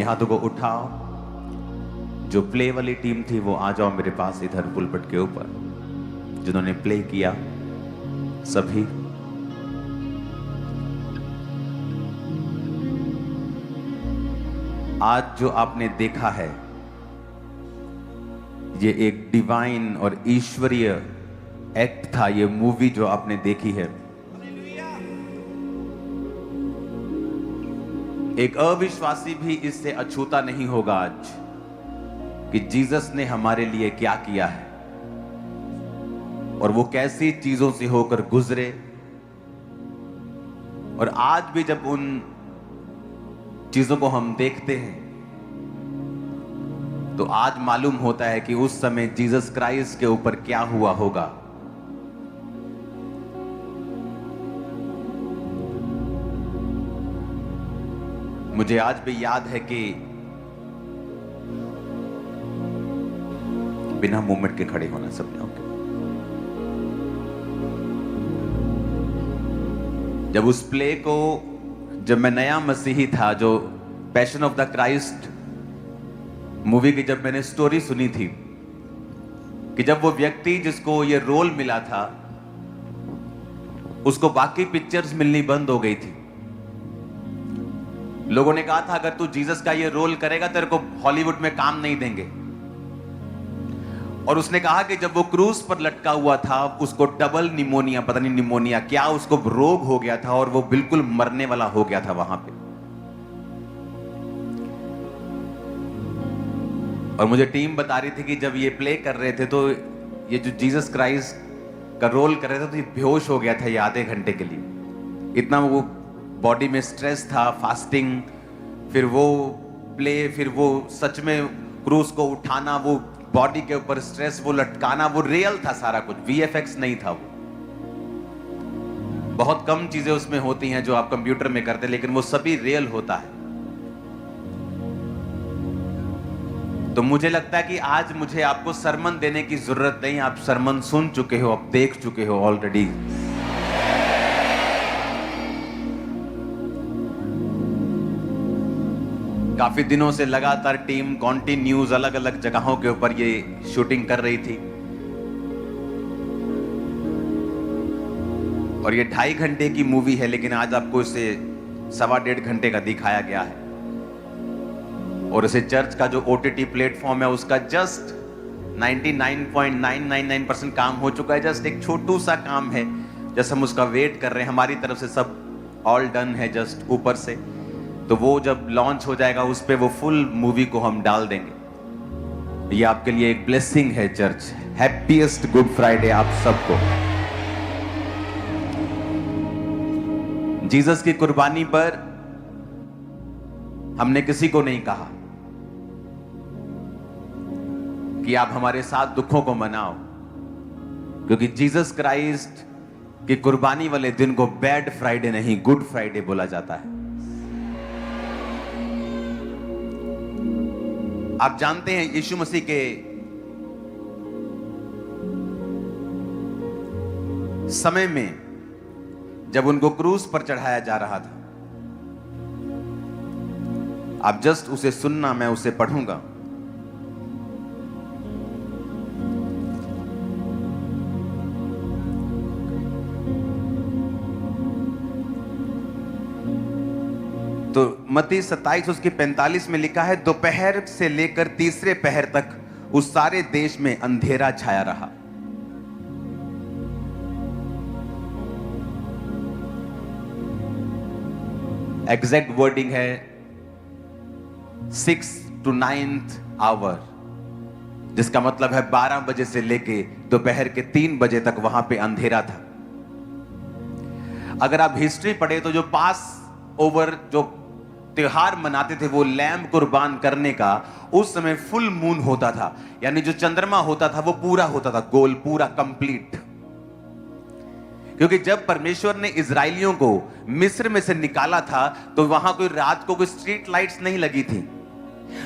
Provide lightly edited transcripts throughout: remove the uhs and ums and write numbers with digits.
हाथों को उठाओ। जो प्ले वाली टीम थी वो आ जाओ मेरे पास इधर पुलपट के ऊपर। जिन्होंने प्ले किया सभी। आज जो आपने देखा है ये एक डिवाइन और ईश्वरीय एक्ट था। ये मूवी जो आपने देखी है, एक अविश्वासी भी इससे अछूता नहीं होगा आज कि जीसस ने हमारे लिए क्या किया है और वो कैसी चीजों से होकर गुजरे। और आज भी जब उन चीजों को हम देखते हैं तो आज मालूम होता है कि उस समय जीसस क्राइस्ट के ऊपर क्या हुआ होगा। मुझे आज भी याद है कि बिना मूवमेंट के खड़े होना सबने। ओके। जब उस प्ले को, जब मैं नया मसीही था, जो passion of the Christ movie की जब मैंने स्टोरी सुनी थी कि जब वो व्यक्ति जिसको ये रोल मिला था उसको बाकी पिक्चर्स मिलनी बंद हो गई थी। लोगों ने कहा था अगर तू जीसस का ये रोल करेगा तेरे को हॉलीवुड में काम नहीं देंगे। और उसने कहा कि जब वो क्रूज पर लटका हुआ था उसको डबल निमोनिया, पता नहीं निमोनिया क्या उसको रोग हो गया था और वो बिल्कुल मरने वाला हो गया था वहां पे। और मुझे टीम बता रही थी कि जब ये प्ले कर रहे थे तो ये जो जीसस क्राइस्ट का रोल कर रहे थे तो ये बेहोश हो गया था ये आधे घंटे के लिए। इतना वो बॉडी में स्ट्रेस था, फास्टिंग, फिर वो प्ले, फिर वो सच में क्रूज को उठाना, वो बॉडी के ऊपर स्ट्रेस, वो लटकाना, वो रियल था सारा कुछ, वीएफएक्स नहीं था वो। बहुत कम चीजें उसमें होती हैं जो आप कंप्यूटर में करते, लेकिन वो सभी रियल होता है। तो मुझे लगता है कि आज मुझे आपको सरमन देने की जरूरत नहीं, आप सरमन सुन चुके हो, आप देख चुके हो ऑलरेडी। काफी दिनों से लगातार टीम कॉन्टिन्यूज अलग अलग जगहों के ऊपर ये शूटिंग कर रही थी और ये 2.5 घंटे की मूवी है, लेकिन आज आपको इसे 1.25 घंटे का दिखाया गया है। और इसे चर्च का जो OTT प्लेटफॉर्म है उसका जस्ट 99.999% काम हो चुका है। जस्ट एक छोटू सा काम है, जस्ट हम उसका वेट कर रहे हैं। हमारी तरफ से सब ऑल डन है जस्ट ऊपर से। तो वो जब लॉन्च हो जाएगा उस पे वो फुल मूवी को हम डाल देंगे। ये आपके लिए एक ब्लेसिंग है चर्च। हैप्पीएस्ट गुड फ्राइडे आप सबको। जीसस की कुर्बानी पर हमने किसी को नहीं कहा कि आप हमारे साथ दुखों को मनाओ, क्योंकि जीसस क्राइस्ट की कुर्बानी वाले दिन को बैड फ्राइडे नहीं गुड फ्राइडे बोला जाता है। आप जानते हैं यीशु मसीह के समय में जब उनको क्रूस पर चढ़ाया जा रहा था, आप जस्ट उसे सुनना, मैं उसे पढ़ूंगा। तो मत्ती 27 उसके 45 में लिखा है, दोपहर से लेकर तीसरे पहर तक उस सारे देश में अंधेरा छाया रहा। एग्जैक्ट वर्डिंग है 6 to 9th hour, जिसका मतलब है 12 बजे से लेके दोपहर के 3 बजे तक वहां पे अंधेरा था। अगर आप हिस्ट्री पढ़े तो जो पास ओवर जो त्योहार मनाते थे वो लैम्ब कुर्बान करने का, उस समय फुल मून होता था, यानी जो चंद्रमा होता था वो पूरा होता था, गोल पूरा कंप्लीट। क्योंकि जब परमेश्वर ने इजराइलियों को मिस्र में से निकाला था तो वहां कोई रात को कोई स्ट्रीट लाइट्स नहीं लगी थी,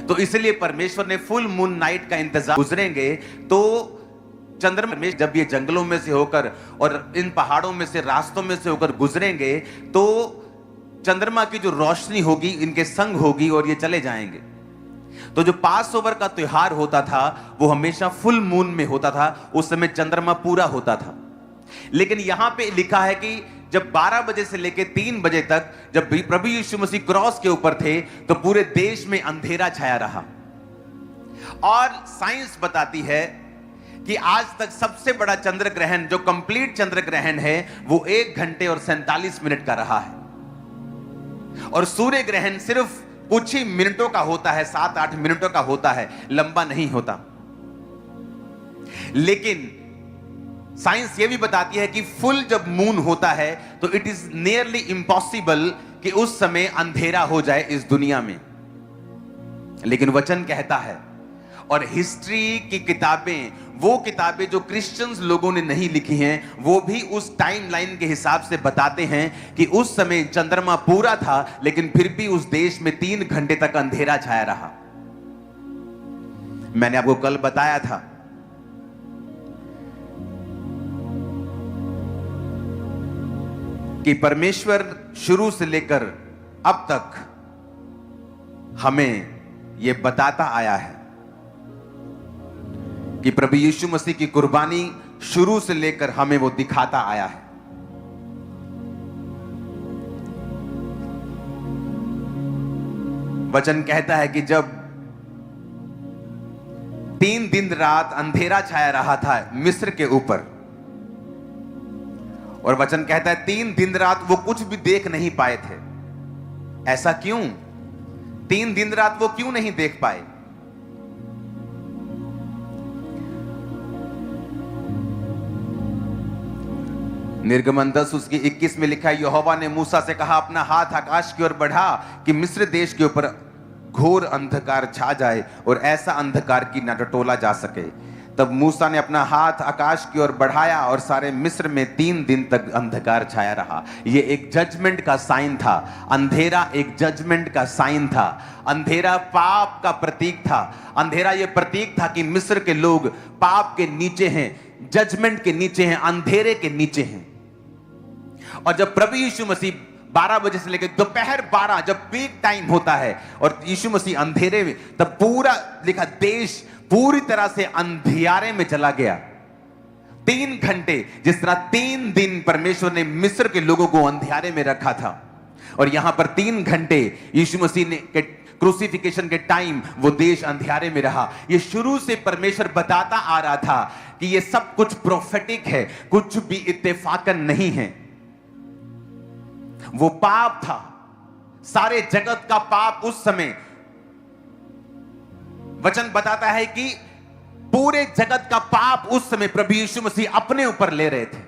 तो इसलिए परमेश्वर ने फुल मून नाइट का इंतजार। गुजरेंगे तो चंद्रमा में जब ये जंगलों में से होकर और इन पहाड़ों में से रास्तों में से होकर गुजरेंगे तो चंद्रमा की जो रोशनी होगी इनके संग होगी और ये चले जाएंगे। तो जो पास ओवर का त्योहार होता था वो हमेशा फुल मून में होता था, उस समय चंद्रमा पूरा होता था। लेकिन यहां पे लिखा है कि जब 12 बजे से लेकर 3 बजे तक जब प्रभु यीशु मसीह क्रॉस के ऊपर थे तो पूरे देश में अंधेरा छाया रहा। और साइंस बताती है कि आज तक सबसे बड़ा चंद्र ग्रहण, जो कंप्लीट चंद्र ग्रहण है, वो 1 घंटे और 47 मिनट का रहा है। और सूर्य ग्रहण सिर्फ कुछ ही मिनटों का होता है, 7-8 मिनटों का होता है, लंबा नहीं होता। लेकिन साइंस यह भी बताती है कि फुल जब मून होता है तो इट इज नियरली इम्पॉसिबल कि उस समय अंधेरा हो जाए इस दुनिया में। लेकिन वचन कहता है, और हिस्ट्री की किताबें, वो किताबें जो क्रिश्चियंस लोगों ने नहीं लिखी हैं, वो भी उस टाइमलाइन के हिसाब से बताते हैं कि उस समय चंद्रमा पूरा था लेकिन फिर भी उस देश में 3 घंटे तक अंधेरा छाया रहा। मैंने आपको कल बताया था कि परमेश्वर शुरू से लेकर अब तक हमें यह बताता आया है कि प्रभु यीशु मसीह की कुर्बानी शुरू से लेकर हमें वो दिखाता आया है। वचन कहता है कि जब 3 दिन रात अंधेरा छाया रहा था मिस्र के ऊपर, और वचन कहता है 3 दिन रात वो कुछ भी देख नहीं पाए थे। ऐसा क्यों? 3 दिन रात वो क्यों नहीं देख पाए? निर्गमन 10 उसकी 21 में लिखा है, यहोवा ने मूसा से कहा, अपना हाथ आकाश की ओर बढ़ा कि मिस्र देश के ऊपर घोर अंधकार छा जाए और ऐसा अंधकार की न टटोला जा सके। तब मूसा ने अपना हाथ आकाश की ओर बढ़ाया और सारे मिस्र में 3 दिन तक अंधकार छाया रहा। यह एक जजमेंट का साइन था। अंधेरा एक जजमेंट का साइन था। अंधेरा पाप का प्रतीक था। अंधेरा यह प्रतीक था कि मिस्र के लोग पाप के नीचे हैं, जजमेंट के नीचे हैं, अंधेरे के नीचे हैं। और जब प्रभु यीशु मसीह 12 बजे से लेकर दोपहर 12 जब पीक टाइम होता है और यीशु मसीह अंधेरे में, तब पूरा लिखा देश पूरी तरह से अंधियारे में चला गया। 3 घंटे, जिस तरह 3 दिन परमेश्वर ने मिस्र के लोगों को अंधियारे में रखा था, और यहां पर 3 घंटे यीशु मसीह ने क्रूसिफिकेशन के टाइम वो देश अंधियारे में रहा। ये शुरू से परमेश्वर बताता आ रहा था कि ये सब कुछ प्रोफेटिक है, कुछ भी इत्तेफाकन नहीं है। वो पाप था, सारे जगत का पाप उस समय। वचन बताता है कि पूरे जगत का पाप उस समय प्रभु यीशु मसीह अपने ऊपर ले रहे थे।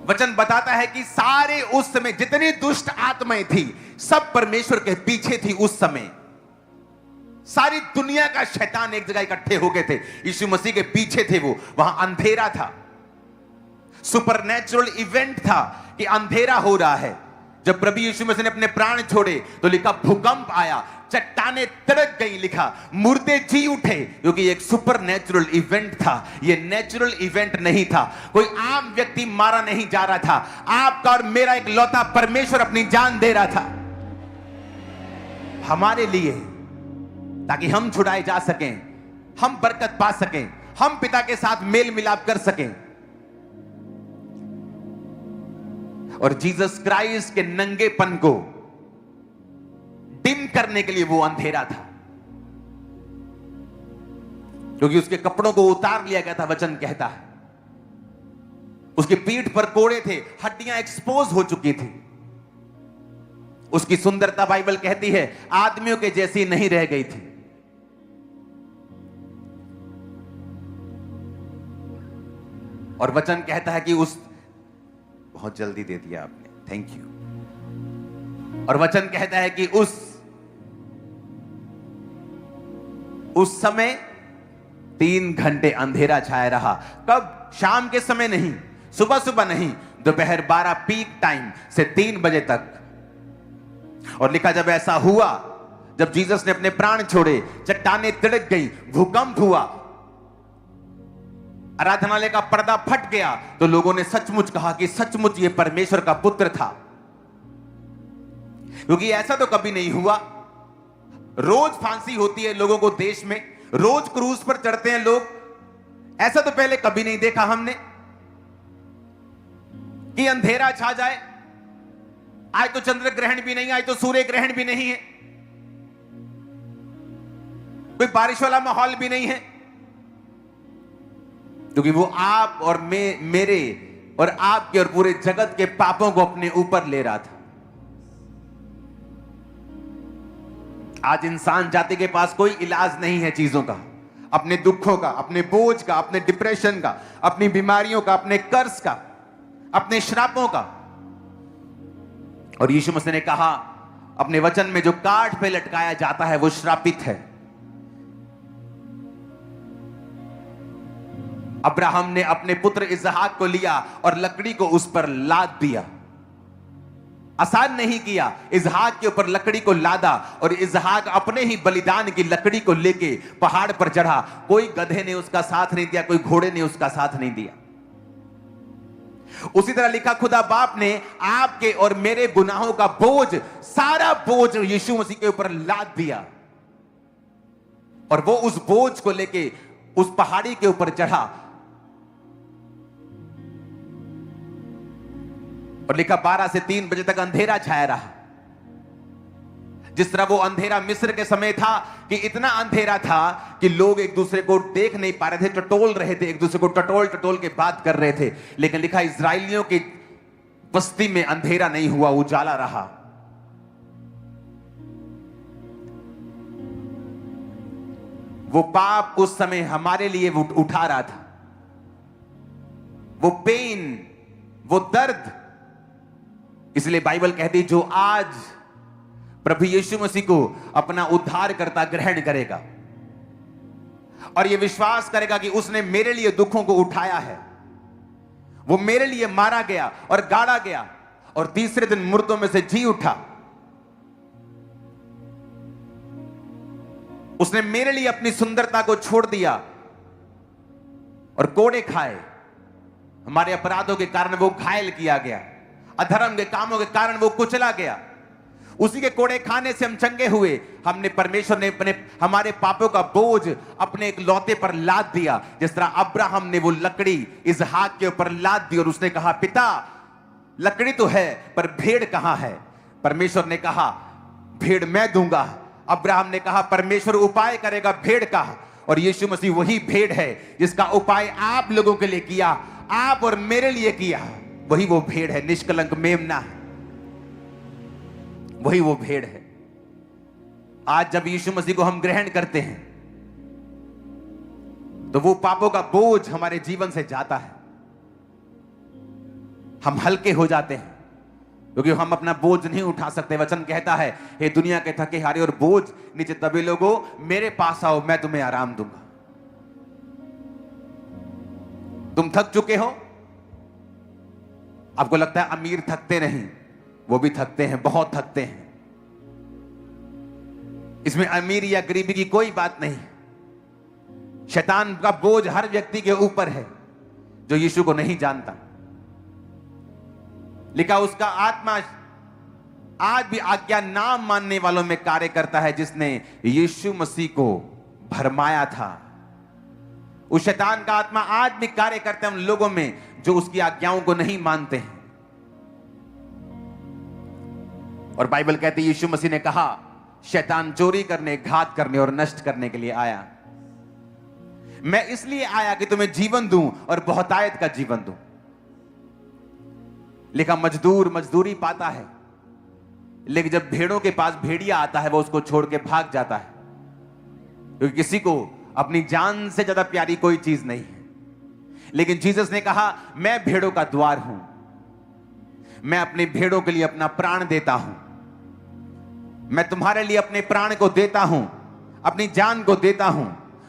वचन बताता है कि सारे उस समय जितनी दुष्ट आत्माएं थी सब परमेश्वर के पीछे थी। उस समय सारी दुनिया का शैतान एक जगह इकट्ठे हो गए थे, यीशु मसीह के पीछे थे। वो वहां अंधेरा था, सुपरनैचुरल इवेंट था कि अंधेरा हो रहा है। जब प्रभु यीशु मसीह ने अपने प्राण छोड़े तो लिखा भूकंप आया, चट्टानें तड़क गई, लिखा मुर्दे जी उठे, क्योंकि एक सुपरनैचुरल इवेंट था। यह नेचुरल इवेंट नहीं था। कोई आम व्यक्ति मारा नहीं जा रहा था। आपका और मेरा एक लौता परमेश्वर अपनी जान दे रहा था हमारे लिए, ताकि हम छुड़ाए जा सकें, हम बरकत पा सकें, हम पिता के साथ मेल मिलाप कर सकें। और जीसस क्राइस्ट के नंगेपन को डिम करने के लिए वो अंधेरा था, क्योंकि उसके कपड़ों को उतार लिया गया था। वचन कहता है उसकी पीठ पर कोड़े थे, हड्डियां एक्सपोज हो चुकी थी। उसकी सुंदरता बाइबल कहती है आदमियों के जैसी नहीं रह गई थी। और वचन कहता है कि बहुत जल्दी दे दिया आपने, थैंक यू। और वचन कहता है कि उस समय 3 घंटे अंधेरा छाया रहा। कब? शाम के समय नहीं, सुबह सुबह नहीं, दोपहर 12 पीक टाइम से 3 बजे तक। और लिखा जब ऐसा हुआ, जब जीसस ने अपने प्राण छोड़े, चट्टानें तिड़क गई, भूकंप हुआ, आराधनालय का पर्दा फट गया तो लोगों ने सचमुच कहा कि सचमुच ये परमेश्वर का पुत्र था, क्योंकि ऐसा तो कभी नहीं हुआ। रोज फांसी होती है लोगों को देश में, रोज क्रूज पर चढ़ते हैं लोग, ऐसा तो पहले कभी नहीं देखा हमने कि अंधेरा छा जाए। आज तो चंद्र ग्रहण भी नहीं, आज तो सूर्य ग्रहण भी नहीं है, कोई बारिश वाला माहौल भी नहीं है, क्योंकि वो आप और मेरे और आपके और पूरे जगत के पापों को अपने ऊपर ले रहा था। आज इंसान जाति के पास कोई इलाज नहीं है चीजों का, अपने दुखों का, अपने बोझ का, अपने डिप्रेशन का, अपनी बीमारियों का, अपने कर्ज का, अपने श्रापों का। और यीशु मसीह ने कहा अपने वचन में, जो काठ पे लटकाया जाता है वो श्रापित है। अब्राहम ने अपने पुत्र इसहाक को लिया और लकड़ी को उस पर लाद दिया। आसान नहीं किया, इसहाक के ऊपर लकड़ी को लादा और इसहाक अपने ही बलिदान की लकड़ी को लेके पहाड़ पर चढ़ा। कोई गधे ने उसका साथ नहीं दिया, कोई घोड़े ने उसका साथ नहीं दिया। उसी तरह लिखा, खुदा बाप ने आपके और मेरे गुनाहों का बोझ, सारा बोझ यीशु मसीह के ऊपर लाद दिया और वो उस बोझ को लेके उस पहाड़ी के ऊपर चढ़ा। और लिखा 12 से 3 बजे तक अंधेरा छाया रहा। जिस तरह वो अंधेरा मिस्र के समय था कि इतना अंधेरा था कि लोग एक दूसरे को देख नहीं पा रहे थे, टटोल रहे थे, एक दूसरे को टटोल टटोल के बात कर रहे थे। लेकिन लिखा इस्राएलियों की बस्ती में अंधेरा नहीं हुआ, उजाला रहा। वो पाप उस समय हमारे लिए उठा रहा था, वो पेन, वो दर्द। इसलिए बाइबल कहती, जो आज प्रभु यीशु मसीह को अपना उद्धारकर्ता ग्रहण करेगा और यह विश्वास करेगा कि उसने मेरे लिए दुखों को उठाया है, वो मेरे लिए मारा गया और गाड़ा गया और तीसरे दिन मुर्दों में से जी उठा, उसने मेरे लिए अपनी सुंदरता को छोड़ दिया और कोड़े खाए। हमारे अपराधों के कारण वो घायल किया गया, अधर्म के कामों के कारण वो कुचला गया। उसी के कोड़े खाने से हम चंगे हुए। हमने, परमेश्वर ने हमारे पापों का बोझ अपने एक लौते पर लाद दिया। जिस तरह अब्राहम ने वो लकड़ी इसहाक के ऊपर लाद दी और उसने कहा, पिता लकड़ी तो है पर भेड़ कहां है? परमेश्वर ने कहा, भेड़ मैं दूंगा। अब्राहम ने कहा, परमेश्वर उपाय करेगा भेड़ का। और यीशु मसीह वही भेड़ है जिसका उपाय आप लोगों के लिए किया, आप और मेरे लिए किया। वही वो भेड़ है, निष्कलंक मेमना है, वही वो भेड़ है। आज जब यीशु मसीह को हम ग्रहण करते हैं तो वो पापों का बोझ हमारे जीवन से जाता है, हम हल्के हो जाते हैं, क्योंकि हम अपना बोझ नहीं उठा सकते। वचन कहता है, हे दुनिया के थके हारे और बोझ नीचे दबे लोगों, मेरे पास आओ, मैं तुम्हें आराम दूंगा। तुम थक चुके हो? आपको लगता है अमीर थकते नहीं, वो भी थकते हैं, बहुत थकते हैं। इसमें अमीर या गरीबी की कोई बात नहीं। शैतान का बोझ हर व्यक्ति के ऊपर है जो यीशु को नहीं जानता। लिखा, उसका आत्मा आज भी आज्ञा ना मानने वालों में कार्य करता है, जिसने यीशु मसीह को भरमाया था। उस शैतान का आत्मा आज भी कार्य करता है उन लोगों में जो उसकी आज्ञाओं को नहीं मानते हैं। और बाइबल कहती है, यीशु मसीह ने कहा, शैतान चोरी करने, घात करने और नष्ट करने के लिए आया। मैं इसलिए आया कि तुम्हें जीवन दूं और बहुतायत का जीवन दूं। लिखा, मजदूर मजदूरी पाता है, लेकिन जब भेड़ों के पास भेड़िया आता है वो उसको छोड़ के भाग जाता है, क्योंकि किसी को अपनी जान से ज्यादा प्यारी कोई चीज नहीं है। लेकिन जीसस ने कहा, मैं भेड़ों का द्वार हूं, मैं अपनी भेड़ों के लिए अपना प्राण देता हूं। मैं तुम्हारे लिए अपने प्राण को देता हूं, अपनी जान को देता हूं,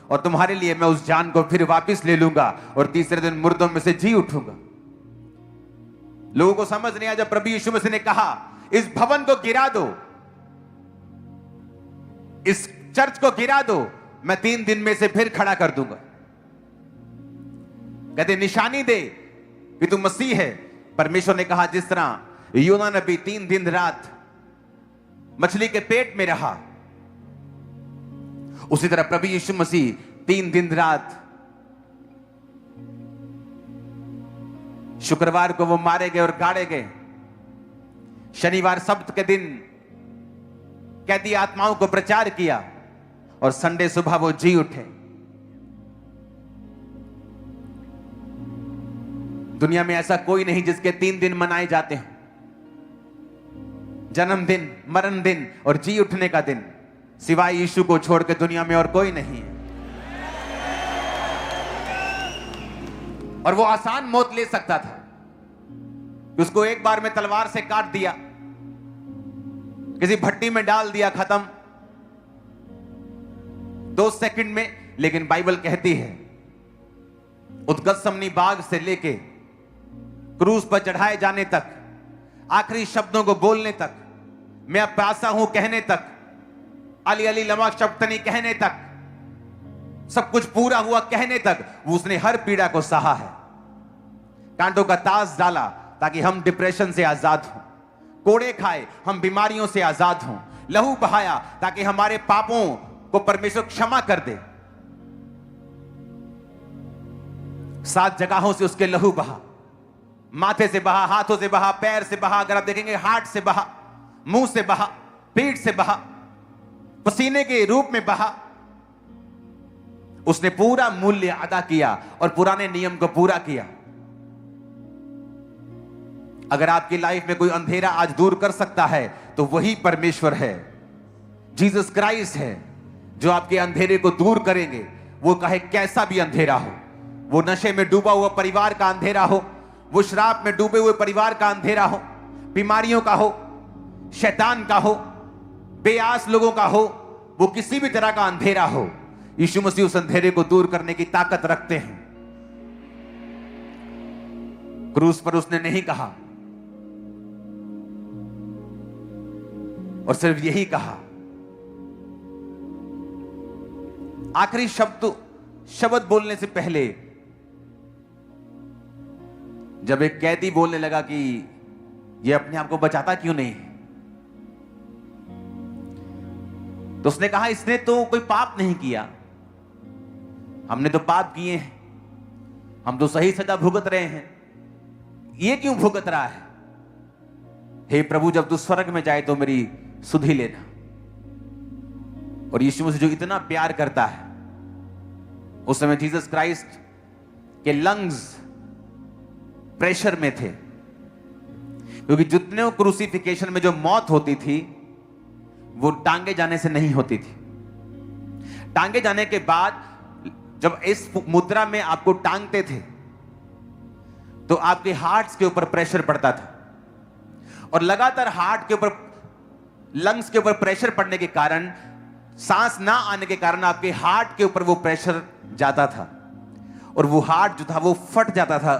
और तुम्हारे लिए मैं उस जान को फिर वापस ले लूंगा और तीसरे दिन मुर्दों में से जी उठूंगा। लोगों को समझ नहीं आया जब प्रभु यीशु मसीह ने कहा, इस भवन को गिरा दो, इस चर्च को गिरा दो, मैं 3 दिन में से फिर खड़ा कर दूंगा। कहते निशानी दे कि तू मसीह है। परमेश्वर ने कहा जिस तरह योना नबी 3 दिन रात मछली के पेट में रहा, उसी तरह प्रभु यीशु मसीह 3 दिन रात, शुक्रवार को वो मारे गए और गाड़े गए, शनिवार सब्त के दिन कैदी आत्माओं को प्रचार किया और संडे सुबह वो जी उठे। दुनिया में ऐसा कोई नहीं जिसके 3 दिन मनाए जाते हैं, जन्मदिन, मरण दिन और जी उठने का दिन, सिवाय यीशु को छोड़ के दुनिया में और कोई नहीं है। और वो आसान मौत ले सकता था, उसको एक बार में तलवार से काट दिया, किसी भट्टी में डाल दिया, खत्म 2 सेकंड में। लेकिन बाइबल कहती है उद्गतसमनी बाग से लेके क्रूस पर चढ़ाए जाने तक, आखिरी शब्दों को बोलने तक, मैं अब प्यासा हूं कहने तक, अली अली लमा शब्तनी कहने तक, सब कुछ पूरा हुआ कहने तक, उसने हर पीड़ा को सहा है। कांटों का ताज डाला ताकि हम डिप्रेशन से आजाद हों, कोड़े खाए हम बीमारियों से आजाद हों, लहू बहाया ताकि हमारे पापों को परमेश्वर क्षमा कर दे। 7 जगहों से उसके लहू बहा, माथे से बहा, हाथों से बहा, पैर से बहा, अगर आप देखेंगे हार्ट से बहा, मुंह से बहा, पीठ से बहा, पसीने के रूप में बहा। उसने पूरा मूल्य अदा किया और पुराने नियम को पूरा किया। अगर आपकी लाइफ में कोई अंधेरा आज दूर कर सकता है तो वही परमेश्वर है, जीसस क्राइस्ट है, जो आपके अंधेरे को दूर करेंगे। वो कहे कैसा भी अंधेरा हो, वो नशे में डूबा हुआ परिवार का अंधेरा हो, वो शराब में डूबे हुए परिवार का अंधेरा हो, बीमारियों का हो, शैतान का हो, बेआस लोगों का हो, वो किसी भी तरह का अंधेरा हो, यीशु मसीह उस अंधेरे को दूर करने की ताकत रखते हैं। क्रूस पर उसने नहीं कहा और सिर्फ यही कहा, आखिरी शब्द बोलने से पहले जब एक कैदी बोलने लगा कि ये अपने आप को बचाता क्यों नहीं, तो उसने कहा इसने तो कोई पाप नहीं किया, हमने तो पाप किए हैं, हम तो सही सजा भुगत रहे हैं, ये क्यों भुगत रहा है? हे प्रभु, जब तू स्वर्ग में जाए तो मेरी सुधि लेना। और यीशु मसीह जो इतना प्यार करता है, उस समय जीसस क्राइस्ट के लंग्स प्रेशर में थे, क्योंकि जितने क्रूसिफिकेशन में जो मौत होती थी वो टांगे जाने से नहीं होती थी। टांगे जाने के बाद जब इस मुद्रा में आपको टांगते थे तो आपके हार्ट्स के ऊपर प्रेशर पड़ता था, और लगातार हार्ट के ऊपर, लंग्स के ऊपर प्रेशर पड़ने के कारण, सांस ना आने के कारण आपके हार्ट के ऊपर वो प्रेशर जाता था और वो हार्ट जो था वो फट जाता था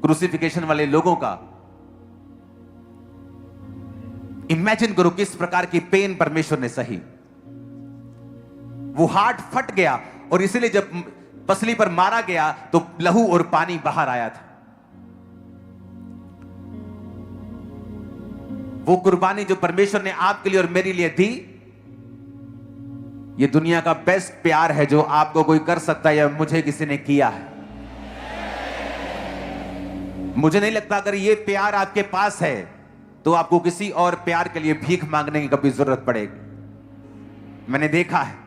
क्रूसिफिकेशन वाले लोगों का। इमेजिन करो किस प्रकार की पेन परमेश्वर ने सही। वो हार्ट फट गया और इसीलिए जब पसली पर मारा गया तो लहू और पानी बाहर आया था। वो कुर्बानी जो परमेश्वर ने आपके लिए और मेरे लिए दी, ये दुनिया का बेस्ट प्यार है जो आपको कोई कर सकता है या मुझे किसी ने किया है। मुझे नहीं लगता अगर ये प्यार आपके पास है तो आपको किसी और प्यार के लिए भीख मांगने की कभी जरूरत पड़ेगी। मैंने देखा है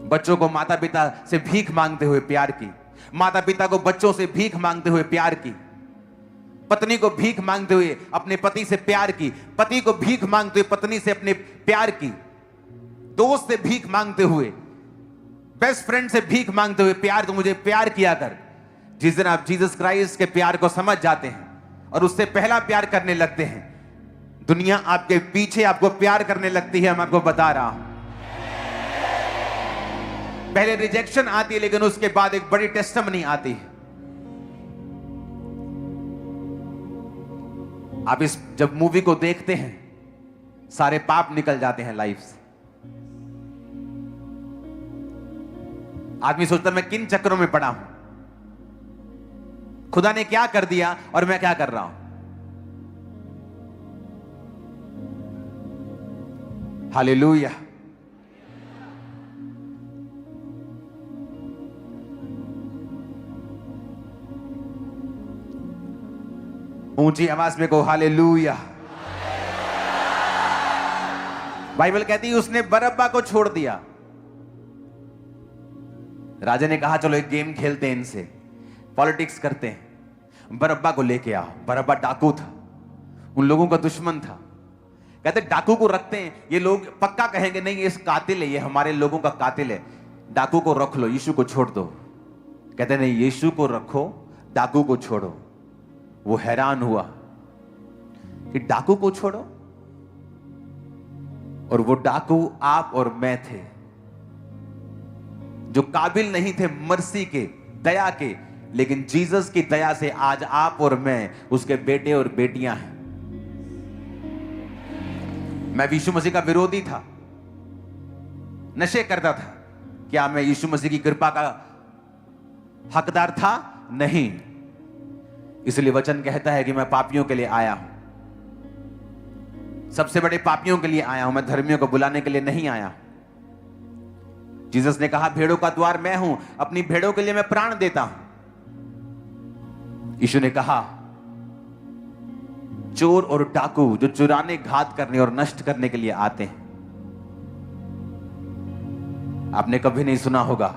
बच्चों को माता पिता से भीख मांगते हुए प्यार की, माता पिता को बच्चों से भीख मांगते हुए प्यार की, पत्नी को भीख मांगते हुए अपने पति से प्यार की, पति को भीख मांगते हुए पत्नी से अपने प्यार की, दोस्त से भीख मांगते हुए, बेस्ट फ्रेंड से भीख मांगते हुए प्यार, तो मुझे प्यार किया कर। जिस दिन आप जीसस क्राइस्ट के प्यार को समझ जाते हैं और उससे पहला प्यार करने लगते हैं, दुनिया आपके पीछे आपको प्यार करने लगती है। मैं आपको बता रहा हूं, पहले रिजेक्शन आती है लेकिन उसके बाद एक बड़ी टेस्टिमनी आती है। आप इस जब मूवी को देखते हैं सारे पाप निकल जाते हैं लाइफ से। आदमी सोचता मैं किन चक्करों में पड़ा हूं, खुदा ने क्या कर दिया और मैं क्या कर रहा हूं। हालेलुया। ऊंची आवाज में कहो हालेलुया। बाइबल कहती है उसने बरअब्बा को छोड़ दिया। राजा ने कहा चलो एक गेम खेलते हैं, इनसे पॉलिटिक्स करते हैं, बरअब्बा को लेके आओ। बरअब्बा डाकू था, उन लोगों का दुश्मन था। कहते डाकू को रखते हैं, ये लोग पक्का कहेंगे नहीं ये कातिल है, ये हमारे लोगों का कातिल है, डाकू को रख लो, यीशु को छोड़ दो। कहते नहीं, यीशु को रखो, डाकू को छोड़ो। वो हैरान हुआ कि डाकू को छोड़ो, और वो डाकू आप और मैं थे, जो काबिल नहीं थे मर्सी के, दया के, लेकिन जीसस की दया से आज आप और मैं उसके बेटे और बेटियां हैं। मैं यीशु मसीह का विरोधी था, नशे करता था, क्या मैं यीशु मसीह की कृपा का हकदार था? नहीं। इसलिए वचन कहता है कि मैं पापियों के लिए आया हूं, सबसे बड़े पापियों के लिए आया हूं, मैं धर्मियों को बुलाने के लिए नहीं आया। जीसस ने कहा भेड़ों का द्वार मैं हूं, अपनी भेड़ों के लिए मैं प्राण देता हूं। यीशु ने कहा चोर और डाकू जो चुराने, घात करने और नष्ट करने के लिए आते हैं। आपने कभी नहीं सुना होगा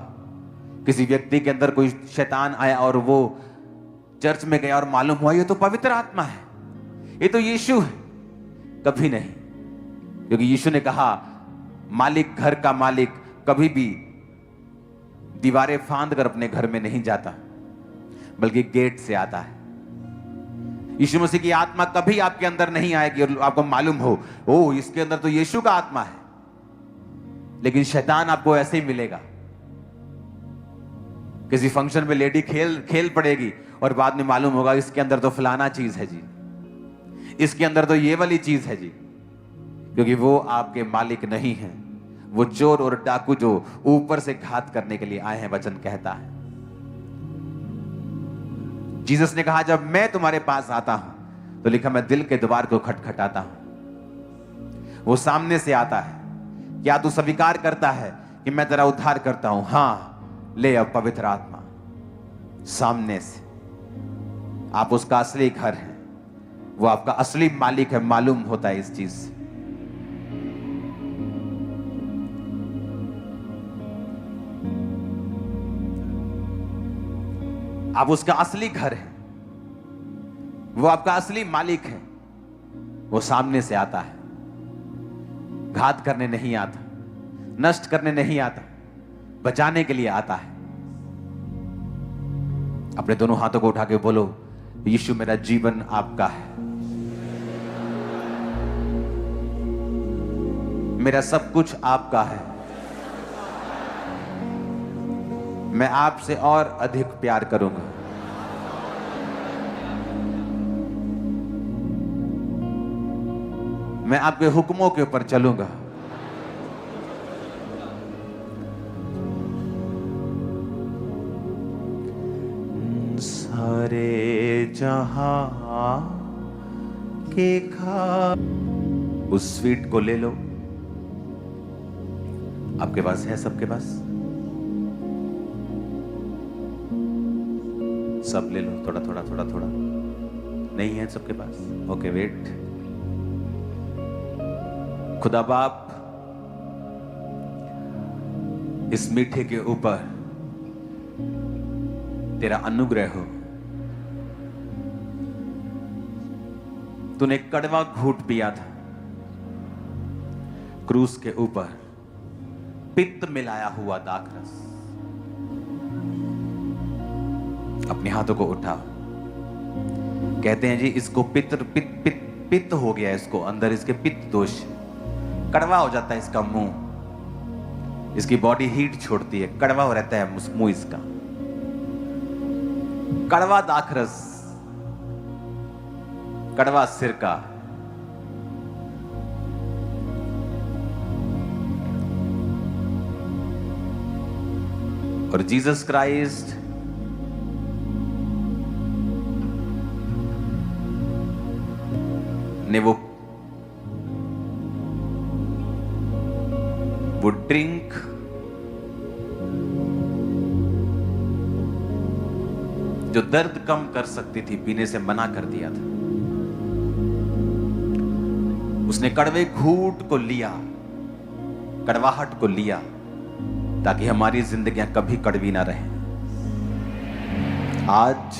किसी व्यक्ति के अंदर कोई शैतान आया और वो चर्च में गया और मालूम हुआ ये तो पवित्र आत्मा है, ये तो यीशु है। कभी नहीं, क्योंकि यीशु ने कहा मालिक, घर का मालिक कभी भी दीवारें फांद कर अपने घर में नहीं जाता, बल्कि गेट से आता है। यीशु मसीह की आत्मा कभी आपके अंदर नहीं आएगी और आपको मालूम हो ओ इसके अंदर तो यीशु का आत्मा है, लेकिन शैतान आपको ऐसे ही मिलेगा। किसी फंक्शन में लेडी खेल पड़ेगी और बाद में मालूम होगा इसके अंदर तो फलाना चीज है जी, इसके अंदर तो ये वाली चीज है जी, क्योंकि वो आपके मालिक नहीं है, वो चोर और डाकू जो ऊपर से घात करने के लिए आए हैं, वचन कहता है। जीसस ने कहा जब मैं तुम्हारे पास आता हूं तो लिखा मैं दिल के द्वार को खटखटाता हूं। वो सामने से आता है, क्या तू स्वीकार करता है कि मैं तेरा उद्धार करता हूं? हां, ले अब पवित्र आत्मा सामने से। आप उसका असली घर है, वो आपका असली मालिक है, मालूम होता है इस चीज से। आप उसका असली घर है, वो आपका असली मालिक है। वो सामने से आता है, घात करने नहीं आता, नष्ट करने नहीं आता, बचाने के लिए आता है। अपने दोनों हाथों को उठा के बोलो यीशु मेरा जीवन आपका है, मेरा सब कुछ आपका है, मैं आपसे और अधिक प्यार करूंगा। मैं आपके हुक्मों के ऊपर चलूंगा। सारे जहां के उस स्वीट को ले लो, आपके पास है, सबके पास सब ले लो, थोड़ा थोड़ा थोड़ा थोड़ा। नहीं है सबके पास? Okay wait. खुदा बाप, इस मीठे के ऊपर तेरा अनुग्रह हो। तूने कड़वा घूंट पिया था क्रूस के ऊपर, पित्त मिलाया हुआ दाखरस। अपने हाथों को उठाओ। कहते हैं जी इसको पित्त हो गया, इसको अंदर इसके पित्त दोष, कड़वा हो जाता है इसका मुंह, इसकी बॉडी हीट छोड़ती है, कड़वा हो रहता है मुंह इसका। कड़वा दाखरस, कड़वा सिरका। और जीसस क्राइस्ट ने वो ड्रिंक जो दर्द कम कर सकती थी पीने से मना कर दिया था। उसने कड़वे घूंट को लिया, कड़वाहट को लिया, ताकि हमारी जिंदगियां कभी कड़वी ना रहें। आज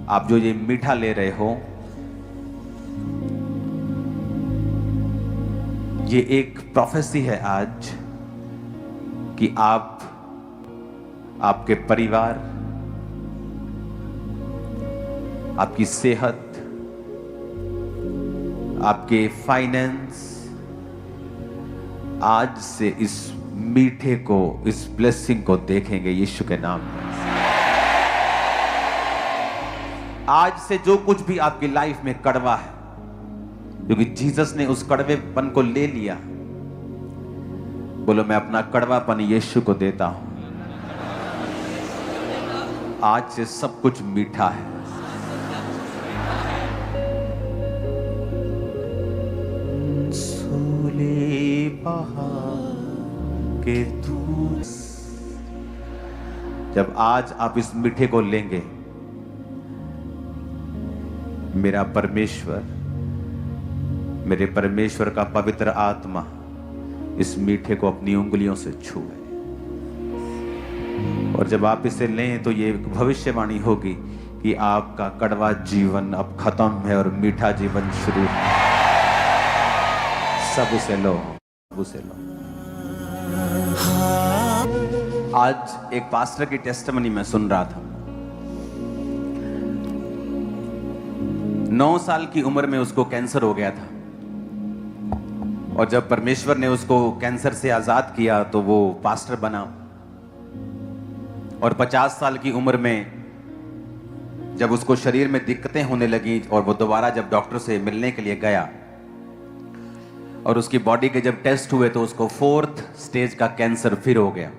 आप जो ये मीठा ले रहे हो, ये एक प्रोफेसी है आज कि आप, आपके परिवार, आपकी सेहत, आपके फाइनेंस आज से इस मीठे को, इस ब्लेसिंग को देखेंगे यीशु के नाम में। आज से जो कुछ भी आपकी लाइफ में कड़वा है, क्योंकि जीसस ने उस कड़वेपन को ले लिया, बोलो मैं अपना कड़वापन यीशु को देता हूं। आज से सब कुछ मीठा है। सोले पहाड़ के दूर, जब आज आप इस मीठे को लेंगे, मेरा परमेश्वर, मेरे परमेश्वर का पवित्र आत्मा इस मीठे को अपनी उंगलियों से छुए, और जब आप इसे लें तो ये भविष्यवाणी होगी कि आपका कड़वा जीवन अब खत्म है और मीठा जीवन शुरू है। सब उसे लो, उसे लो। आज एक पास्टर की टेस्टिमनी में सुन रहा था। 9 साल की उम्र में उसको कैंसर हो गया था, और जब परमेश्वर ने उसको कैंसर से आजाद किया तो वो पास्टर बना। और 50 साल की उम्र में जब उसको शरीर में दिक्कतें होने लगी और वो दोबारा जब डॉक्टर से मिलने के लिए गया और उसकी बॉडी के जब टेस्ट हुए तो उसको 4th स्टेज का कैंसर फिर हो गया।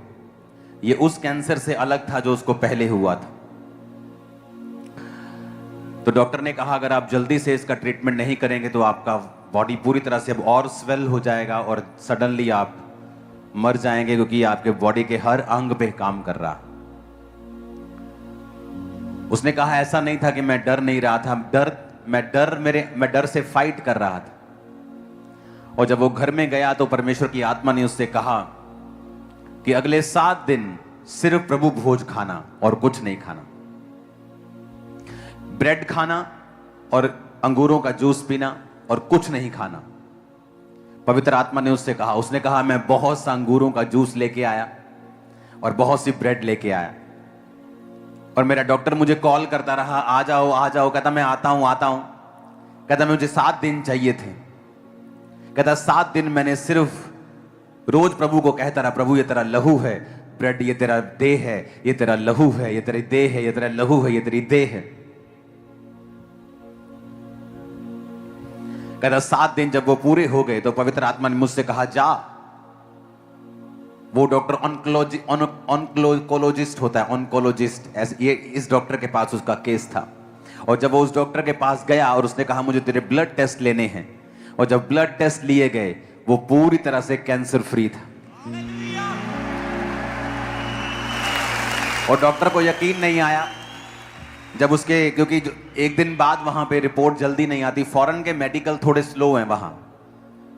ये उस कैंसर से अलग था जो उसको पहले हुआ था। तो डॉक्टर ने कहा अगर आप जल्दी से इसका ट्रीटमेंट नहीं करेंगे तो आपका बॉडी पूरी तरह से अब और स्वेल हो जाएगा और सडनली आप मर जाएंगे, क्योंकि आपके बॉडी के हर अंग पे काम कर रहा। उसने कहा ऐसा नहीं था कि मैं डर नहीं रहा था, मैं डर से फाइट कर रहा था। और जब वो घर में गया तो परमेश्वर की आत्मा ने उससे कहा कि अगले 7 दिन सिर्फ प्रभु भोज खाना और कुछ नहीं खाना, ब्रेड खाना और अंगूरों का जूस पीना और कुछ नहीं खाना। पवित्र आत्मा ने उससे कहा, उसने कहा मैं बहुत सा अंगूरों का जूस लेके आया और बहुत सी ब्रेड लेके आया, और मेरा डॉक्टर मुझे कॉल करता रहा आ जाओ आ जाओ, कहता मैं आता हूं आता हूं, कहता मुझे 7 दिन चाहिए थे, कहता 7 दिन मैंने सिर्फ रोज प्रभु को कहता रहा, प्रभु ये तेरा लहू है, ब्रेड ये तेरा देह है, ये तेरा लहू है, ये तेरी देह है, ये तेरा लहू है, ये तेरी देह है। कहता 7 दिन जब वो पूरे हो गए तो पवित्र आत्मा ने मुझसे कहा जा, वो डॉक्टर ऑन्कोलॉजिस्ट होता है, ऑन्कोलॉजिस्ट, ये इस डॉक्टर के पास उसका केस था। और जब वो उस डॉक्टर के पास गया और उसने कहा मुझे तेरे ब्लड टेस्ट लेने हैं, और जब ब्लड टेस्ट लिए गए वो पूरी तरह से कैंसर फ्री था। और डॉक्टर को यकीन नहीं आया जब उसके, क्योंकि एक दिन बाद वहां पे रिपोर्ट जल्दी नहीं आती, फॉरेन के मेडिकल थोड़े स्लो हैं वहां।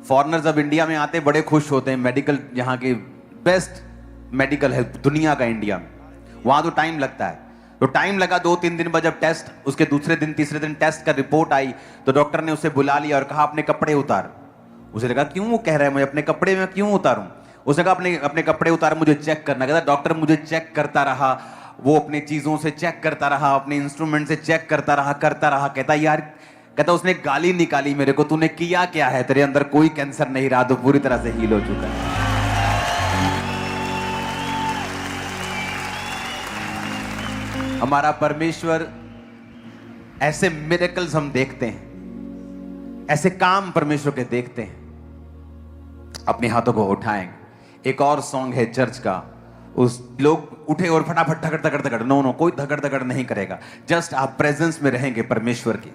फॉरेनर्स अब इंडिया में आते बड़े खुश होते हैं, मेडिकल यहाँ की बेस्ट मेडिकल है दुनिया का इंडिया में, वहां तो टाइम लगता है। तो टाइम लगा 2-3 दिन बाद जब टेस्ट, उसके दूसरे दिन तीसरे दिन टेस्ट का रिपोर्ट आई तो डॉक्टर ने उसे बुला लिया और कहा अपने कपड़े उतार। उसे लगा क्यों वो कह रहा है मुझे अपने कपड़े में क्यों उतारूं। उसने कहा अपने कपड़े उतार, मुझे चेक करना। कहता डॉक्टर मुझे चेक करता रहा, वो अपनी चीजों से चेक करता रहा, अपने इंस्ट्रूमेंट से चेक करता रहा। कहता यार, कहता उसने गाली निकाली मेरे को, तूने किया क्या है, तेरे अंदर कोई कैंसर नहीं रहा, तो पूरी तरह से हील हो चुका है। हमारा परमेश्वर, ऐसे मिरेकल्स हम देखते हैं, ऐसे काम परमेश्वर के देखते हैं। अपने हाथों को उठाएंगे। एक और सॉन्ग है चर्च का, उस लोग उठे और फटाफट धकड़ धकड़ धकड़, नो नो, कोई धकड़ धकड़ नहीं करेगा। जस्ट आप प्रेजेंस में रहेंगे परमेश्वर की,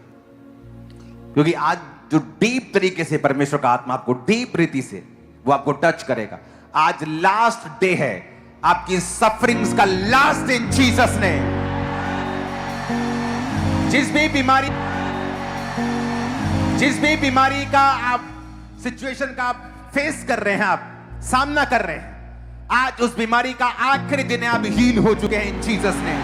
क्योंकि आज जो डीप तरीके से परमेश्वर का आत्मा आपको डीप रीति से वो आपको टच करेगा। आज लास्ट डे है आपकी सफरिंग्स का, लास्ट दिन जीसस ने। जिस भी बीमारी का आप सिचुएशन का आप फेस कर रहे हैं, आप सामना कर रहे हैं, आज उस बीमारी का आखिरी दिन है, आप हील हो चुके हैं इन जीसस ने।